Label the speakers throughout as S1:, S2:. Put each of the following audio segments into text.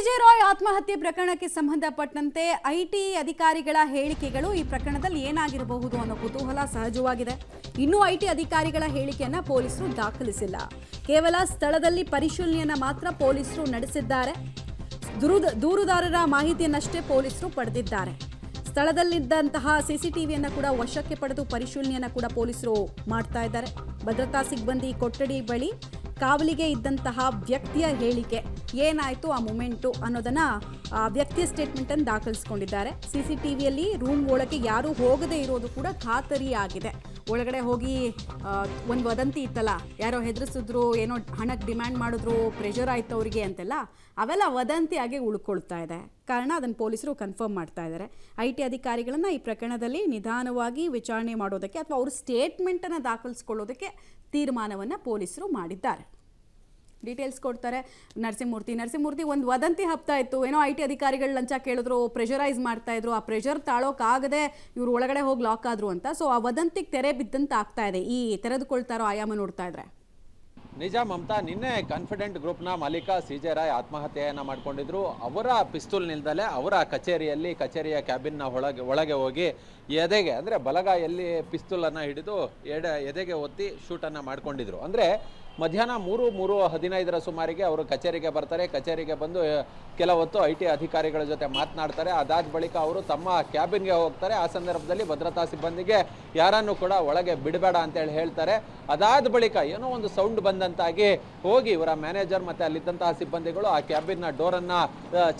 S1: CJ Roy ಆತ್ಮಹತ್ಯೆ ಪ್ರಕರಣಕ್ಕೆ ಸಂಬಂಧಪಟ್ಟಂತೆ ಐಟಿ ಅಧಿಕಾರಿಗಳ ಹೇಳಿಕೆಗಳು ಈ ಪ್ರಕರಣದಲ್ಲಿ ಏನಾಗಿರಬಹುದು ಅನ್ನೋ ಕುತೂಹಲ ಸಹಜವಾಗಿದೆ. ಇನ್ನೂ ಐಟಿ ಅಧಿಕಾರಿಗಳ ಹೇಳಿಕೆಯನ್ನ ಪೊಲೀಸರು ದಾಖಲಿಸಿಲ್ಲ. ಕೇವಲ ಸ್ಥಳದಲ್ಲಿ ಪರಿಶೀಲನೆಯನ್ನ ಮಾತ್ರ ಪೊಲೀಸರು ನಡೆಸಿದ್ದಾರೆ. ದೂರುದಾರರ ಮಾಹಿತಿಯನ್ನಷ್ಟೇ ಪೊಲೀಸರು ಪಡೆದಿದ್ದಾರೆ. ಸ್ಥಳದಲ್ಲಿದ್ದಂತಹ ಸಿಸಿಟಿವಿಯನ್ನು ಕೂಡ ವಶಕ್ಕೆ ಪಡೆದು ಪರಿಶೀಲನೆಯನ್ನ ಕೂಡ ಪೊಲೀಸರು ಮಾಡ್ತಾ ಇದ್ದಾರೆ. ಭದ್ರತಾ ಸಿಬ್ಬಂದಿ ಕೊಠಡಿ ಬಳಿ ಕಾವಲಿಗೆ ಇದ್ದಂತಹ ವ್ಯಕ್ತಿಯ ಹೇಳಿಕೆ ಏನಾಯಿತು ಆ ಮೂಮೆಂಟು ಅನ್ನೋದನ್ನ ವ್ಯಕ್ತಿಯ ಸ್ಟೇಟ್ಮೆಂಟನ್ನು ದಾಖಲಿಸಿಕೊಂಡಿದ್ದಾರೆ. ಸಿಸಿಟಿವಿಯಲ್ಲಿ ರೂಮ್ ಒಳಗೆ ಯಾರೂ ಹೋಗದೇ ಇರೋದು ಕೂಡ ಖಾತರಿಯಾಗಿದೆ. ಒಳಗಡೆ ಹೋಗಿ ಒಂದು ವದಂತಿ ಇತ್ತಲ್ಲ, ಯಾರೋ ಹೆದರಿಸಿದ್ರು, ಏನೋ ಹಣಕ್ಕೆ ಡಿಮ್ಯಾಂಡ್ ಮಾಡಿದ್ರು, ಪ್ರೆಷರ್ ಆಯ್ತು ಅವರಿಗೆ ಅಂತೆಲ್ಲ, ಅವೆಲ್ಲ ವದಂತಿಯಾಗಿ ಉಳ್ಕೊಳ್ತಾ ಇದೆ. ಕಾರಣ ಅದನ್ನು ಪೊಲೀಸರು ಕನ್ಫರ್ಮ್ ಮಾಡ್ತಾ ಇದ್ದಾರೆ. ಐಟಿ ಅಧಿಕಾರಿಗಳನ್ನು ಈ ಪ್ರಕರಣದಲ್ಲಿ ನಿಧಾನವಾಗಿ ವಿಚಾರಣೆ ಮಾಡೋದಕ್ಕೆ ಅಥವಾ ಅವ್ರ ಸ್ಟೇಟ್ಮೆಂಟನ್ನು ದಾಖಲಿಸ್ಕೊಳ್ಳೋದಕ್ಕೆ ತೀರ್ಮಾನವನ್ನು ಪೊಲೀಸರು ಮಾಡಿದ್ದಾರೆ. ಡೀಟೇಲ್ಸ್ ಕೊಡ್ತಾರೆ ನರಸಿಂಹಮೂರ್ತಿ. ಒಂದು ವದಂತಿ ಹಬ್ತಾ ಇತ್ತು, ಏನೋ ಐಟಿ ಅಧಿಕಾರಿಗಳು ಲಂಚ ಕೇಳಿದ್ರು, ಪ್ರೆಷರೈಸ್ ಮಾಡ್ತಾ ಇದ್ರು, ಆ ಪ್ರೆಷರ್ ತಾಳೋಕ್ಕಾಗದೆ ಇವ್ರು ಒಳಗಡೆ ಹೋಗಿ ಲಾಕ್ ಆದ್ರು ಅಂತ. ಸೊ ಆ ವದಂತಿಗೆ ತೆರೆ ಬಿದ್ದಂತ ಆಗ್ತಾ ಇದೆ ಈ ತೆರೆದುಕೊಳ್ತಾರೋ ಆಯಾಮ ನೋಡ್ತಾ ಇದ್ರೆ.
S2: ನಿಜ ಮಮತಾ, ನಿನ್ನೆ ಕಾನ್ಫಿಡೆಂಟ್ ಗ್ರೂಪ್ನ ಮಾಲೀಕ ಸಿಜೆ ರಾಯ್ ಆತ್ಮಹತ್ಯೆಯನ್ನು ಮಾಡ್ಕೊಂಡಿದ್ರು. ಅವರ ಪಿಸ್ತೂಲ್ ನಿಲ್ದಲೆ ಅವರ ಕಚೇರಿಯ ಕ್ಯಾಬಿನ್ನ ಒಳಗೆ ಹೋಗಿ ಎದೆಗೆ, ಅಂದರೆ ಬಲಗೈಯಲ್ಲಿ ಪಿಸ್ತೂಲನ್ನು ಹಿಡಿದು ಎದೆಗೆ ಒತ್ತಿ ಶೂಟನ್ನು ಮಾಡ್ಕೊಂಡಿದ್ರು. ಅಂದರೆ ಮಧ್ಯಾಹ್ನ 3:15 ಸುಮಾರಿಗೆ ಅವರು ಕಚೇರಿಗೆ ಬರ್ತಾರೆ. ಕಚೇರಿಗೆ ಬಂದು ಕೆಲ ಹೊತ್ತು ಐಟಿ ಅಧಿಕಾರಿಗಳ ಜೊತೆ ಮಾತನಾಡ್ತಾರೆ. ಅದಾದ ಬಳಿಕ ಅವರು ತಮ್ಮ ಕ್ಯಾಬಿನ್ಗೆ ಹೋಗ್ತಾರೆ. ಆ ಸಂದರ್ಭದಲ್ಲಿ ಭದ್ರತಾ ಸಿಬ್ಬಂದಿಗೆ ಯಾರನ್ನು ಕೂಡ ಒಳಗೆ ಬಿಡಬೇಡ ಅಂತೇಳಿ ಹೇಳ್ತಾರೆ. ಅದಾದ ಬಳಿಕ ಏನೋ ಒಂದು ಸೌಂಡ್ ಬಂದಂತಾಗಿ ಹೋಗಿ ಇವರ ಮ್ಯಾನೇಜರ್ ಮತ್ತು ಅಲ್ಲಿದ್ದಂತಹ ಸಿಬ್ಬಂದಿಗಳು ಆ ಕ್ಯಾಬಿನ್ನ ಡೋರನ್ನು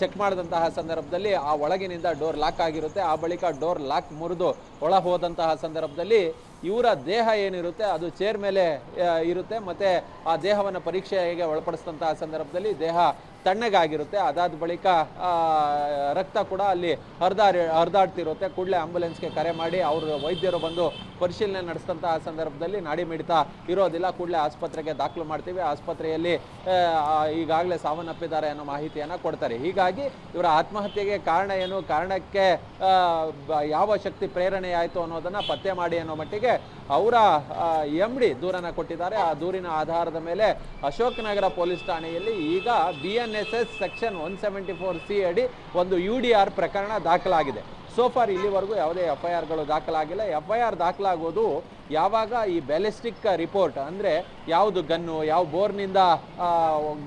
S2: ಚೆಕ್ ಮಾಡಿದಂತಹ ಸಂದರ್ಭದಲ್ಲಿ ಆ ಒಳಗಿನಿಂದ ಡೋರ್ ಲಾಕ್ ಆಗಿರುತ್ತೆ. ಆ ಬಳಿಕ ಡೋರ್ ಲಾಕ್ ಮುರಿದು ಒಳ ಹೋದಂತಹ ಸಂದರ್ಭದಲ್ಲಿ ಇವರ ದೇಹ ಏನಿರುತ್ತೆ ಅದು ಚೇರ್ ಮೇಲೆ ಇರುತ್ತೆ. ಮತ್ತು ಆ ದೇಹವನ್ನು ಪರೀಕ್ಷೆಗೆ ಒಳಪಡಿಸಿದಂತಹ ಸಂದರ್ಭದಲ್ಲಿ ದೇಹ ತಣ್ಣಗಾಗಿರುತ್ತೆ. ಅದಾದ ಬಳಿಕ ರಕ್ತ ಕೂಡ ಅಲ್ಲಿ ಹರಿದಾಡ್ತಿರುತ್ತೆ. ಕೂಡಲೇ ಆಂಬುಲೆನ್ಸ್ಗೆ ಕರೆ ಮಾಡಿ ಅವರು ವೈದ್ಯರು ಬಂದು ಪರಿಶೀಲನೆ ನಡೆಸಿದಂತಹ ಸಂದರ್ಭದಲ್ಲಿ ನಾಡಿ ಮಿಡಿತ ಇರೋದಿಲ್ಲ. ಕೂಡಲೇ ಆಸ್ಪತ್ರೆಗೆ ದಾಖಲು ಮಾಡ್ತೀವಿ. ಆಸ್ಪತ್ರೆಯಲ್ಲಿ ಈಗಾಗಲೇ ಸಾವನ್ನಪ್ಪಿದ್ದಾರೆ ಅನ್ನೋ ಮಾಹಿತಿಯನ್ನು ಕೊಡ್ತಾರೆ. ಹೀಗಾಗಿ ಇವರ ಆತ್ಮಹತ್ಯೆಗೆ ಕಾರಣ ಏನು, ಕಾರಣಕ್ಕೆ ಯಾವ ಶಕ್ತಿ ಪ್ರೇರಣೆ ಆಯಿತು ಅನ್ನೋದನ್ನು ಪತ್ತೆ ಮಾಡಿ ಅನ್ನೋ ಮಟ್ಟಿಗೆ ಅವರ MD ದೂರನ್ನು ಕೊಟ್ಟಿದ್ದಾರೆ. ಆ ದೂರಿನ ಆಧಾರದ ಮೇಲೆ ಅಶೋಕ್ ನಗರ ಪೊಲೀಸ್ ಠಾಣೆಯಲ್ಲಿ ಈಗ BNSS ಸೆಕ್ಷನ್ 174C ಅಡಿ ಒಂದು UDR ಪ್ರಕರಣ ದಾಖಲಾಗಿದೆ. ಸೋಫಾರ್ ಇಲ್ಲಿವರೆಗೂ ಯಾವುದೇ FIRಗಳು ದಾಖಲಾಗಿಲ್ಲ. FIR ದಾಖಲಾಗೋದು ಯಾವಾಗ ಈ ಬ್ಯಾಲಿಸ್ಟಿಕ್ ರಿಪೋರ್ಟ್, ಅಂದರೆ ಯಾವುದು ಗನ್ನು, ಯಾವ ಬೋರ್ನಿಂದ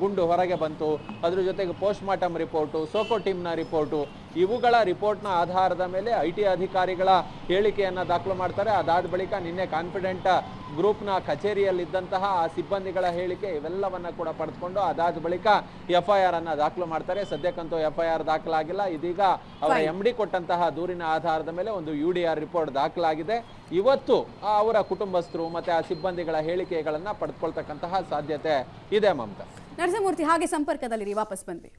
S2: ಗುಂಡು ಹೊರಗೆ ಬಂತು, ಅದ್ರ ಜೊತೆಗೆ ಪೋಸ್ಟ್ ಮಾರ್ಟಮ್ ರಿಪೋರ್ಟು, ಸೋಕೋ ಟೀಮ್ನ ರಿಪೋರ್ಟು, ಇವುಗಳ ರಿಪೋರ್ಟ್ನ ಆಧಾರದ ಮೇಲೆ ಐಟಿ ಅಧಿಕಾರಿಗಳ ಹೇಳಿಕೆಯನ್ನು ದಾಖಲು ಮಾಡ್ತಾರೆ. ಅದಾದ ಬಳಿಕ ನಿನ್ನೆ ಕಾನ್ಫಿಡೆಂಟ್ ಗ್ರೂಪ್ನ ಕಚೇರಿಯಲ್ಲಿದ್ದಂತಹ ಆ ಸಿಬ್ಬಂದಿಗಳ ಹೇಳಿಕೆ ಇವೆಲ್ಲವನ್ನು ಕೂಡ ಪಡೆದುಕೊಂಡು ಅದಾದ ಬಳಿಕ FIR ಅನ್ನು ದಾಖಲು ಮಾಡ್ತಾರೆ. ಸದ್ಯಕ್ಕಂತೂ FIR ದಾಖಲಾಗಿಲ್ಲ. ಇದೀಗ ಅವರ MD ಕೊಟ್ಟಂತಹ ದೂರಿನ ಆಧಾರದ ಮೇಲೆ ಒಂದು UDR ರಿಪೋರ್ಟ್ ದಾಖಲಾಗಿದೆ. ಇವತ್ತು ಅವರ ಕುಟುಂಬಸ್ಥರು ಮತ್ತೆ ಆ ಸಿಬ್ಬಂದಿಗಳ ಹೇಳಿಕೆಗಳನ್ನು ಪಡೆದುಕೊಳ್ತಕ್ಕಂತಹ ಸಾಧ್ಯತೆ ಇದೆ. ಮಮತಾ,
S1: ನರಸಿಂಹಮೂರ್ತಿ, ಹಾಗೆ ಸಂಪರ್ಕದಲ್ಲಿ ವಾಪಸ್ ಬಂದ್ವಿ.